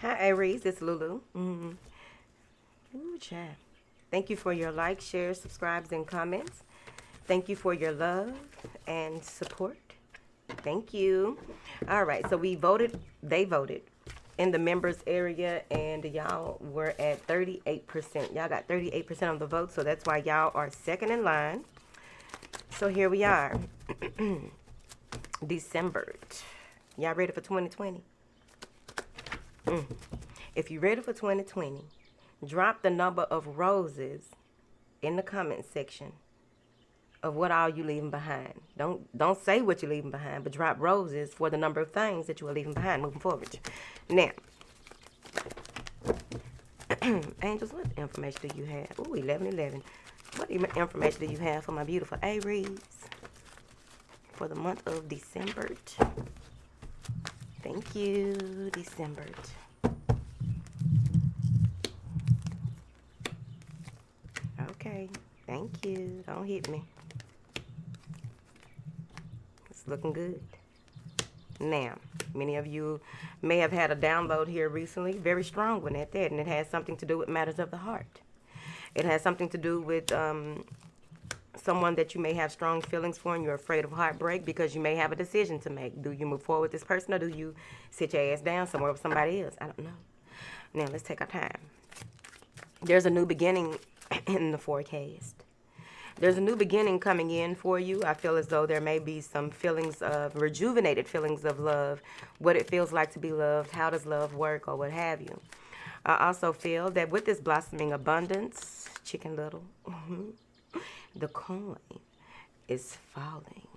Hi, Aries. It's Lulu. Ooh, child. Thank you for your likes, shares, subscribes, and comments. Thank you for your love and support. Thank you. All right, so we voted, they voted in the members area, and y'all were at 38%. Y'all got 38% of the vote, so that's why y'all are second in line. So here we are, December. Y'all ready for 2020? If you're ready for 2020, drop the number of roses in the comment section of what all you leaving behind. Don't say what you're leaving behind, but drop roses for the number of things that you are leaving behind moving forward. Now, Angels, what information do you have? Ooh, 11:11. What information do you have for my beautiful Aries for the month of December? Thank you, December. Okay, thank you. Don't hit me. It's looking good. Now, many of you may have had a download here recently, very strong one at that, and it has something to do with matters of the heart. It has something to do with someone that you may have strong feelings for and you're afraid of heartbreak because you may have a decision to make. Do you move forward with this person or do you sit your ass down somewhere with somebody else? I don't know. Now, let's take our time. There's a new beginning in the forecast. There's a new beginning coming in for you. I feel as though there may be some feelings of rejuvenated feelings of love, what it feels like to be loved, how does love work, or what have you. I also feel that with this blossoming abundance, Chicken Little, the coin is falling.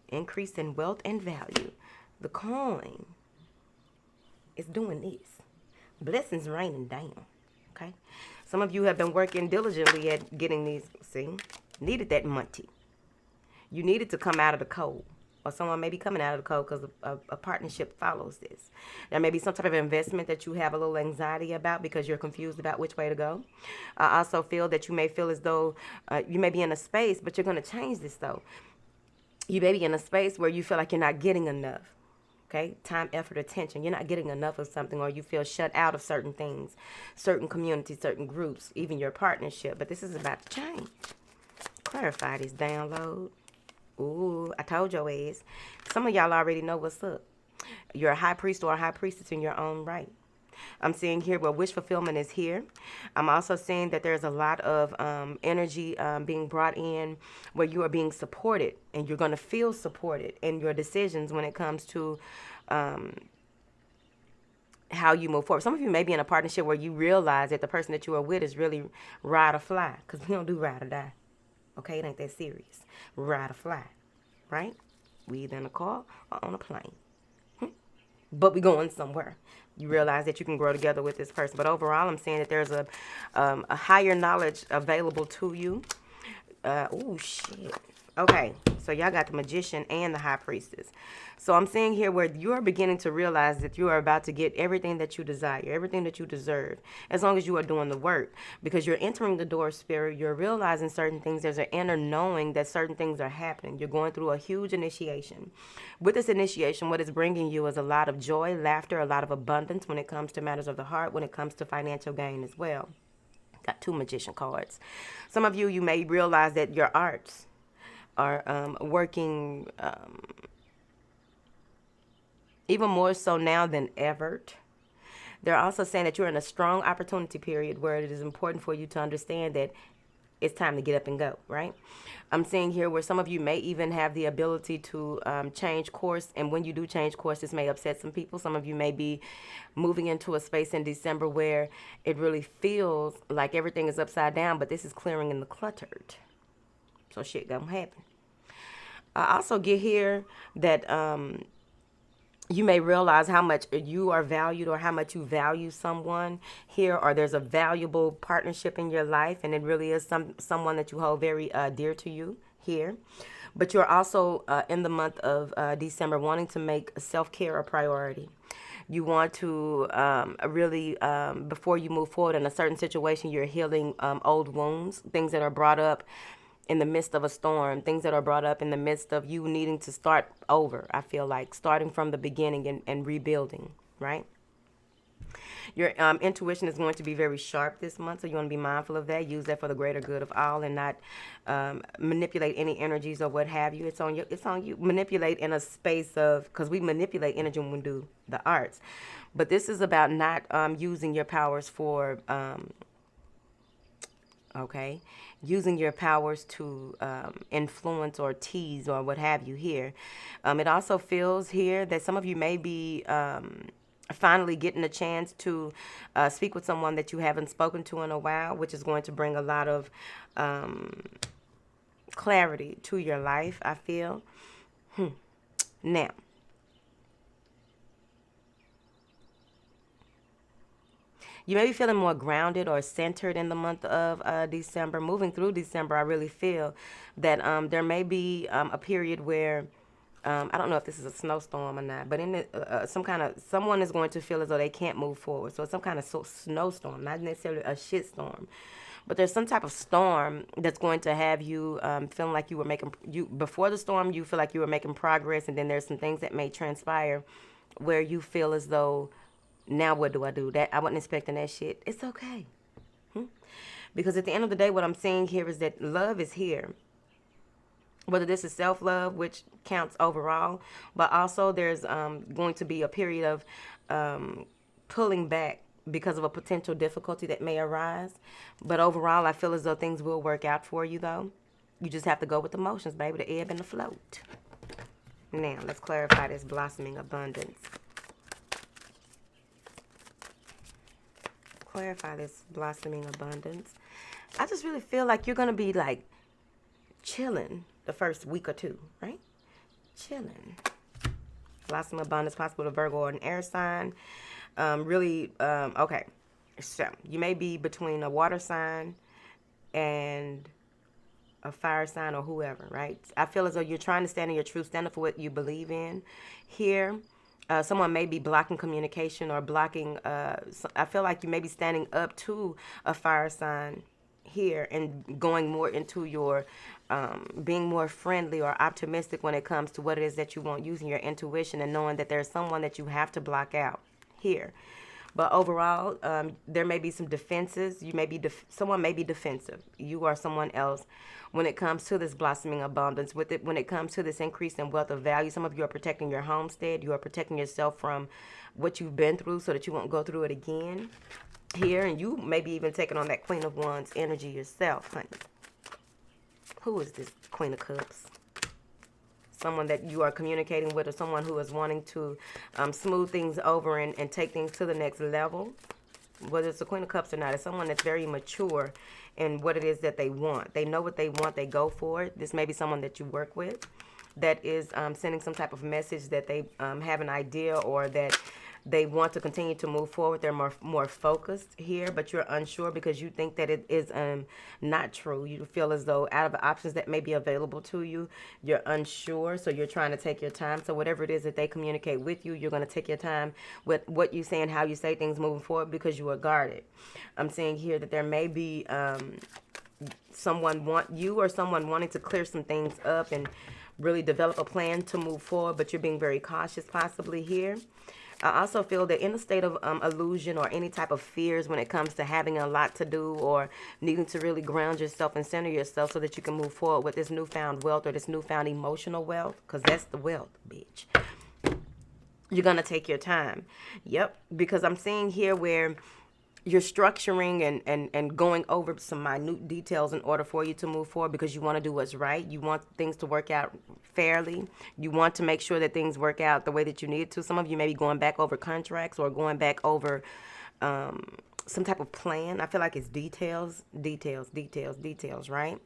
Increase in wealth and value. The coin is doing this. Blessings raining down. Okay? Some of you have been working diligently at getting these, see, needed that money. You needed to come out of the cold. Or someone may be coming out of the cold because a partnership follows this. There may be some type of investment that you have a little anxiety about because you're confused about which way to go. I also feel that you may feel as though you may be in a space, but you're going to change this though. You may be in a space where you feel like you're not getting enough. Okay, time, effort, attention. You're not getting enough of something, or you feel shut out of certain things, certain communities, certain groups, even your partnership. But this is about to change. Clarify this download. Ooh, I told your ass. Some of y'all already know what's up. You're a high priest or a high priestess in your own right. I'm seeing here where wish fulfillment is here. I'm also seeing that there's a lot of energy being brought in where you are being supported and you're going to feel supported in your decisions when it comes to how you move forward. Some of you may be in a partnership where you realize that the person that you are with is really ride or fly, because we don't do ride or die. Okay, it ain't that serious. Ride or fly, right? We either in a car or on a plane. But we going somewhere. You realize that you can grow together with this person. But overall, I'm saying that there's a higher knowledge available to you. Oh, shit. Okay, so y'all got the magician and the high priestess. So I'm seeing here where you're beginning to realize that you are about to get everything that you desire, everything that you deserve, as long as you are doing the work. Because you're entering the door of spirit, you're realizing certain things. There's an inner knowing that certain things are happening. You're going through a huge initiation. With this initiation, what it's bringing you is a lot of joy, laughter, a lot of abundance when it comes to matters of the heart, when it comes to financial gain as well. Got two magician cards. Some of you, you may realize that your arts are working even more so now than ever. They're also saying that you're in a strong opportunity period where it is important for you to understand that it's time to get up and go, right? I'm seeing here where some of you may even have the ability to change course. And when you do change course, this may upset some people. Some of you may be moving into a space in December where it really feels like everything is upside down, but this is clearing in the cluttered. So shit gonna happen. I also get here that you may realize how much you are valued or how much you value someone here, or there's a valuable partnership in your life, and it really is someone that you hold very dear to you here. But you're also in the month of December wanting to make self-care a priority. You want to really, before you move forward in a certain situation, you're healing old wounds, things that are brought up in the midst of a storm, things that are brought up in the midst of you needing to start over. I feel like starting from the beginning and rebuilding, right? Your intuition is going to be very sharp this month, so you want to be mindful of that. Use that for the greater good of all, and not manipulate any energies or what have you. It's on you. It's on you. Manipulate in a space of, because we manipulate energy when we do the arts, but this is about not using your powers for okay, using your powers to influence or tease or what have you here. It also feels here that some of you may be finally getting a chance to speak with someone that you haven't spoken to in a while, which is going to bring a lot of clarity to your life, I feel. Now, you may be feeling more grounded or centered in the month of December. Moving through December, I really feel that there may be a period where I don't know if this is a snowstorm or not, but in someone is going to feel as though they can't move forward. So it's some kind of snowstorm, not necessarily a shit storm, but there's some type of storm that's going to have you feeling like you were making you before the storm. You feel like you were making progress, and then there's some things that may transpire where you feel as though, now what do I do? That I wasn't expecting that shit. It's okay. Because at the end of the day, what I'm saying here is that love is here. Whether this is self-love, which counts overall, but also there's going to be a period of pulling back because of a potential difficulty that may arise. But overall, I feel as though things will work out for you, though. You just have to go with the motions, baby, the ebb and the float. Now, let's clarify this blossoming abundance. Clarify this blossoming abundance. I just really feel like you're going to be like chilling the first week or two, right? Chilling. Blossoming abundance, possible to Virgo or an air sign. Okay. So you may be between a water sign and a fire sign or whoever, right? I feel as though you're trying to stand in your truth, stand up for what you believe in. Here, someone may be blocking communication or blocking, I feel like you may be standing up to a fire sign here and going more into your being more friendly or optimistic when it comes to what it is that you want, using your intuition and knowing that there's someone that you have to block out here. But overall, there may be some defenses. You may be someone may be defensive. You or someone else, when it comes to this blossoming abundance, with it, when it comes to this increase in wealth of value, some of you are protecting your homestead. You are protecting yourself from what you've been through, so that you won't go through it again. Here, and you may be even taking on that Queen of Wands energy yourself, honey. Who is this Queen of Cups? Someone that you are communicating with, or someone who is wanting to smooth things over and take things to the next level. Whether it's the Queen of Cups or not, it's someone that's very mature in what it is that they want. They know what they want. They go for it. This may be someone that you work with that is sending some type of message that they have an idea, or that they want to continue to move forward. They're more focused here, but you're unsure because you think that it is not true. You feel as though out of the options that may be available to you, you're unsure, so you're trying to take your time. So whatever it is that they communicate with you, you're going to take your time with what you say and how you say things moving forward, because you are guarded. I'm saying here that there may be someone wanting to clear some things up and really develop a plan to move forward, but you're being very cautious possibly here. I also feel that in a state of illusion or any type of fears when it comes to having a lot to do, or needing to really ground yourself and center yourself so that you can move forward with this newfound wealth or this newfound emotional wealth, because that's the wealth, bitch. You're going to take your time. Yep, because I'm seeing here where you're structuring and going over some minute details in order for you to move forward, because you want to do what's right. You want things to work out fairly. You want to make sure that things work out the way that you need to. Some of you may be going back over contracts or going back over some type of plan. I feel like it's details, right?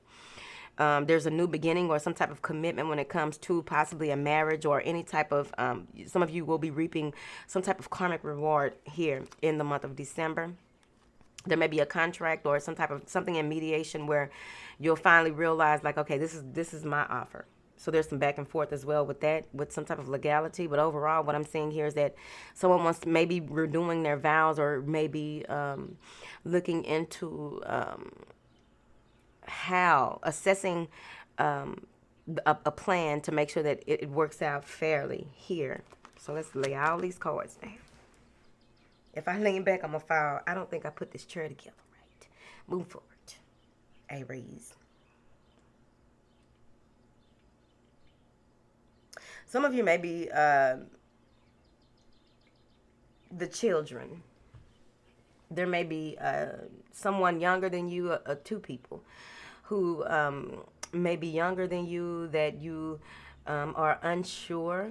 There's a new beginning or some type of commitment when it comes to possibly a marriage or any type of, some of you will be reaping some type of karmic reward here in the month of December. There may be a contract or some type of something in mediation where you'll finally realize, like, okay, this is my offer. So there's some back and forth as well with that, with some type of legality. But overall, what I'm seeing here is that someone wants to maybe renewing their vows, or maybe looking into how assessing a plan to make sure that it works out fairly here. So let's lay all these cards down. If I lean back, I'm going to fall. I don't think I put this chair together right. Move forward. ARIES. Some of you may be the children. There may be someone younger than you, two people who may be younger than you that you are unsure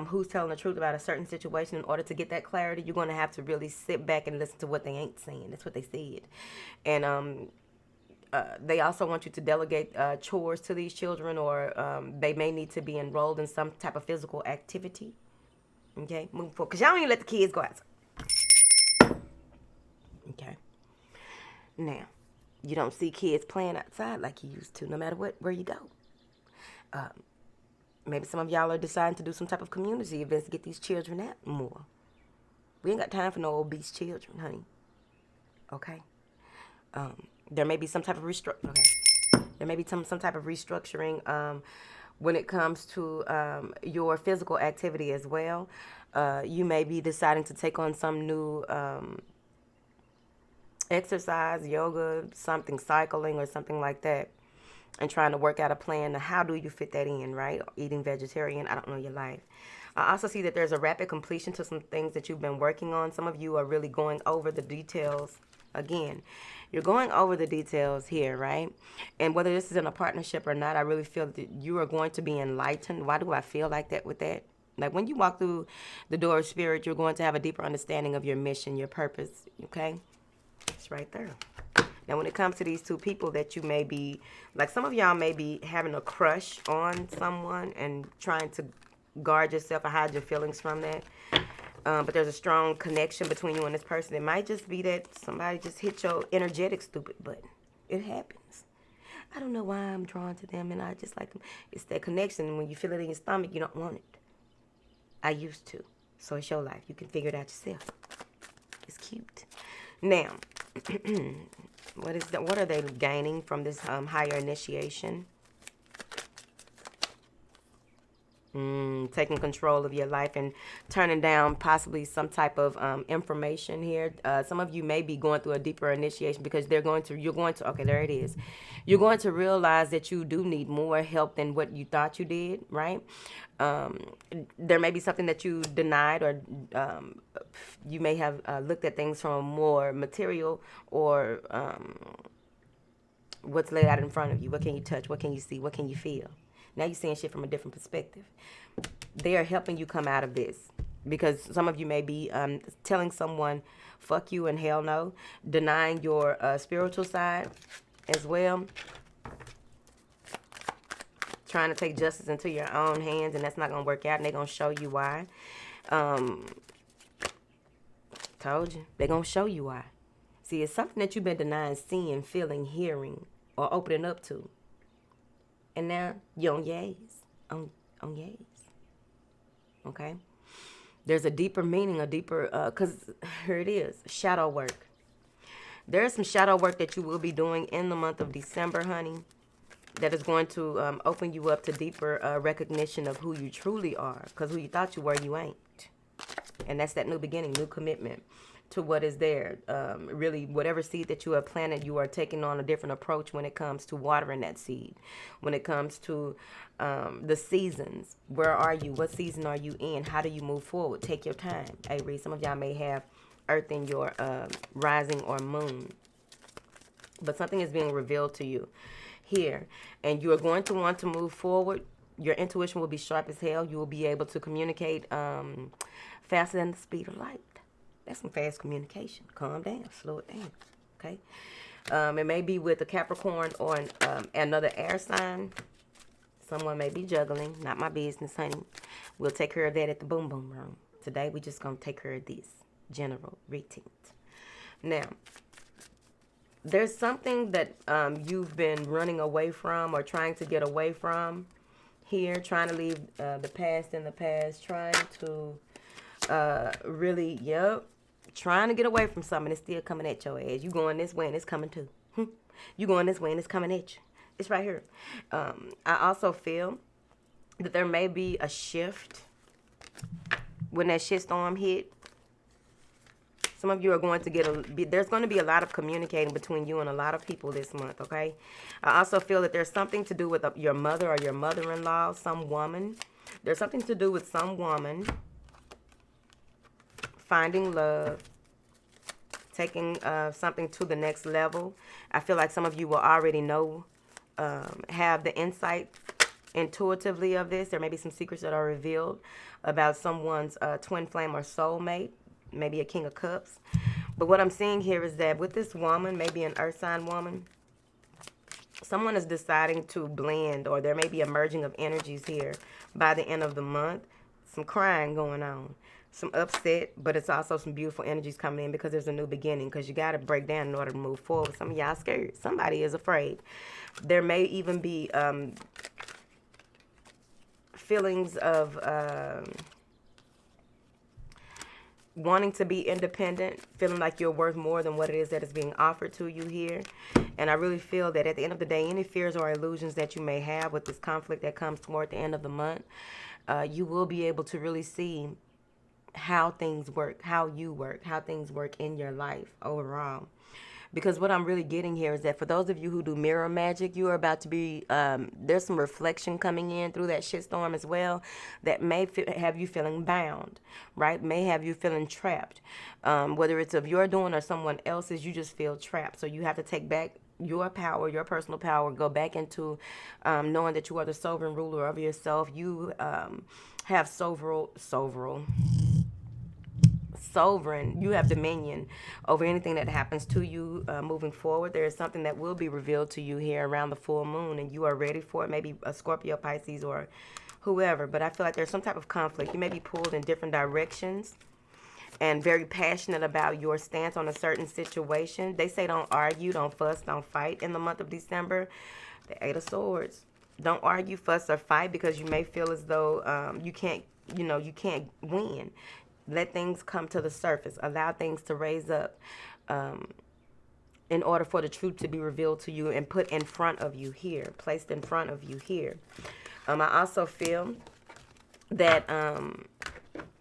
who's telling the truth about a certain situation. In order to get that clarity, you're going to have to really sit back and listen to what they ain't saying. That's what they said. And they also want you to delegate chores to these children, or they may need to be enrolled in some type of physical activity. Okay, moving forward. Because y'all don't even let the kids go outside. Okay. Now, you don't see kids playing outside like you used to, no matter where you go. Maybe some of y'all are deciding to do some type of community events to get these children out more. We ain't got time for no obese children, honey. Okay. There may be some type of There may be some type of restructuring when it comes to your physical activity as well. You may be deciding to take on some new exercise, yoga, something, cycling or something like that, and trying to work out a plan to how do you fit that in, right? Eating vegetarian, I don't know your life. I also see that there's a rapid completion to some things that you've been working on. Some of you are really going over the details. Again, you're going over the details here, right? And whether this is in a partnership or not, I really feel that you are going to be enlightened. Why do I feel like that with that? Like when you walk through the door of spirit, you're going to have a deeper understanding of your mission, your purpose, okay? It's right there. Now, when it comes to these two people that you may be, like some of y'all may be having a crush on someone and trying to guard yourself or hide your feelings from that. But there's a strong connection between you and this person. It might just be that somebody just hit your energetic stupid button. It happens. I don't know why I'm drawn to them and I just like them. It's that connection. When you feel it in your stomach, you don't want it. I used to. So it's your life. You can figure it out yourself. It's cute. Now, what are they gaining from this higher initiation? Taking control of your life and turning down possibly some type of information here. Some of you may be going through a deeper initiation because you're going to, okay, there it is. You're going to realize that you do need more help than what you thought you did, right? There may be something that you denied, or you may have looked at things from a more material or what's laid out in front of you. What can you touch? What can you see? What can you feel? Now you're seeing shit from a different perspective. They are helping you come out of this. Because some of you may be telling someone, fuck you and hell no. Denying your spiritual side as well. Trying to take justice into your own hands, and that's not going to work out, and they're going to show you why. Told you. They're going to show you why. See, it's something that you've been denying seeing, feeling, hearing, or opening up to. And now you're on yays. On yays. Okay? There's a deeper meaning, because here it is, shadow work. There's some shadow work that you will be doing in the month of December, honey, that is going to open you up to deeper recognition of who you truly are. Because who you thought you were, you ain't. And that's that new beginning, new commitment to what is there. Really, whatever seed that you have planted, you are taking on a different approach when it comes to watering that seed. When it comes to the seasons, where are you? What season are you in? How do you move forward? Take your time. Aries, some of y'all may have earth in your rising or moon. But something is being revealed to you here. And you are going to want to move forward. Your intuition will be sharp as hell. You will be able to communicate faster than the speed of light. That's some fast communication. Calm down. Slow it down. Okay? It may be with a Capricorn or another air sign. Someone may be juggling. Not my business, honey. We'll take care of that at the boom boom room. Today, we're just going to take care of this. General routine. Now, there's something that you've been running away from or trying to get away from here. Trying to leave the past in the past. Trying to really, trying to get away from something. It's still coming at your ass. You going this way and it's coming too. You going this way and it's coming at you. It's right here. I also feel that there may be a shift when that shitstorm hit. Some of you are going to there's going to be a lot of communicating between you and a lot of people this month, okay? I also feel that there's something to do with your mother or your mother-in-law, some woman. There's something to do with some woman finding love, taking something to the next level. I feel like some of you will already know, have the insight intuitively of this. There may be some secrets that are revealed about someone's twin flame or soulmate, maybe a King of Cups. But what I'm seeing here is that with this woman, maybe an earth sign woman, someone is deciding to blend, or there may be a merging of energies here by the end of the month. Some crying going on, some upset, but it's also some beautiful energies coming in because there's a new beginning, because you got to break down in order to move forward. Some of y'all scared. Somebody is afraid. There may even be feelings of wanting to be independent, feeling like you're worth more than what it is that is being offered to you here. And I really feel that at the end of the day, any fears or illusions that you may have with this conflict that comes toward the end of the month, you will be able to really see how things work, how you work, how things work in your life overall. Because what I'm really getting here is that for those of you who do mirror magic, you are about to be, there's some reflection coming in through that shitstorm as well that may have you feeling bound, right? May have you feeling trapped. Whether it's of your doing or someone else's, you just feel trapped. So you have to take back your power, your personal power, go back into knowing that you are the sovereign ruler of yourself. You have sovereign, you have dominion over anything that happens to you moving forward. There is something that will be revealed to you here around the full moon, and you are ready for it. Maybe a Scorpio, Pisces, or whoever. But I feel like there's some type of conflict. You may be pulled in different directions and very passionate about your stance on a certain situation. They say don't argue, don't fuss, don't fight in the month of December. The Eight of Swords. Don't argue, fuss, or fight, because you may feel as though you can't win. Let things come to the surface. Allow things to raise up in order for the truth to be revealed to you and put in front of you here, placed in front of you here. I also feel that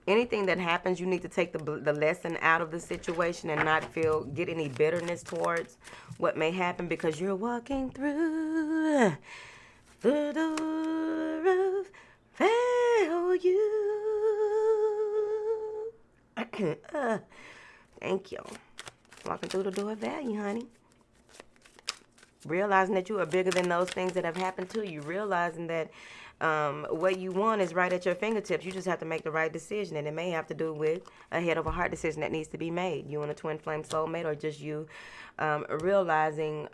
anything that happens, you need to take the lesson out of the situation and not get any bitterness towards what may happen, because you're walking through the door of failure. Thank you. Walking through the door of value, honey. Realizing that you are bigger than those things that have happened to you. Realizing that what you want is right at your fingertips. You just have to make the right decision. And it may have to do with a head over heart decision that needs to be made. You and a twin flame soulmate, or just you realizing,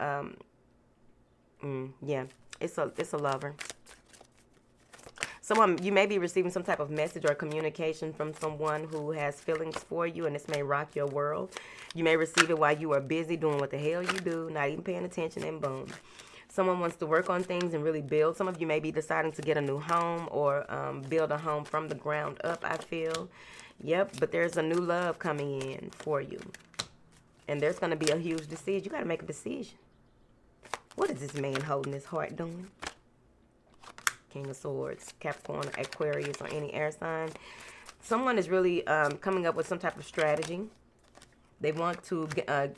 yeah, it's a lover. You may be receiving some type of message or communication from someone who has feelings for you, and this may rock your world. You may receive it while you are busy doing what the hell you do, not even paying attention, and boom. Someone wants to work on things and really build. Some of you may be deciding to get a new home or build a home from the ground up, I feel. Yep, but there's a new love coming in for you. And there's going to be a huge decision. You got to make a decision. What is this man holding his heart doing? King of Swords, Capricorn, Aquarius, or any air sign. Someone is really coming up with some type of strategy. They want to,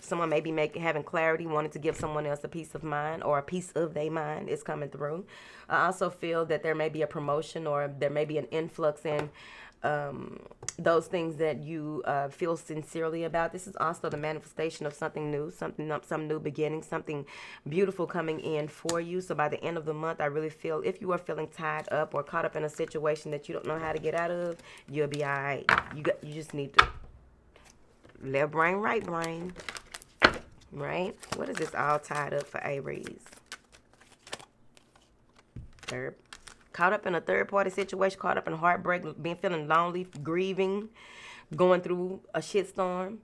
someone may be having clarity, wanting to give someone else a peace of mind, or a piece of their mind is coming through. I also feel that there may be a promotion, or there may be an influx in those things that you feel sincerely about. This is also the manifestation of something new, some new beginning, something beautiful coming in for you. So by the end of the month, I really feel if you are feeling tied up or caught up in a situation that you don't know how to get out of, you'll be all right. You just need to left brain, right brain, right? What is this all tied up for Aries? Caught up in a third-party situation, caught up in heartbreak, feeling lonely, grieving, going through a shitstorm.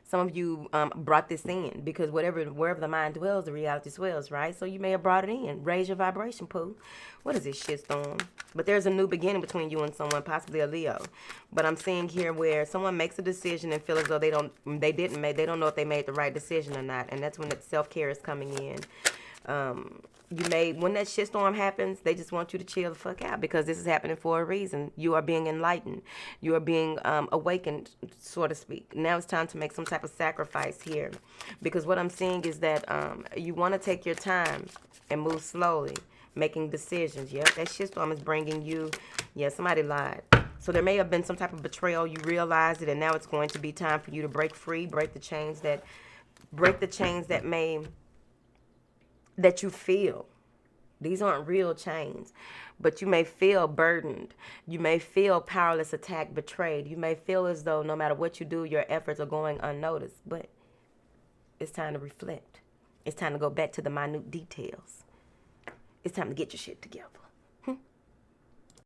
Some of you brought this in because wherever the mind dwells, the reality swells, right? So you may have brought it in. Raise your vibration, Pooh. What is this shitstorm? But there's a new beginning between you and someone, possibly a Leo. But I'm seeing here where someone makes a decision and feel as though they don't know if they made the right decision or not. And that's when the self-care is coming in. You may, when that shitstorm happens, they just want you to chill the fuck out because this is happening for a reason. You are being enlightened. You are being awakened, so to speak. Now it's time to make some type of sacrifice here, because what I'm seeing is that you want to take your time and move slowly, making decisions. Yep, that shitstorm is bringing you. Yeah, somebody lied. So there may have been some type of betrayal. You realize it, and now it's going to be time for you to break free, break the chains that that you feel. These aren't real chains, but you may feel burdened. You may feel powerless, attacked, betrayed. You may feel as though no matter what you do, your efforts are going unnoticed. But it's time to reflect. It's time to go back to the minute details. It's time to get your shit together.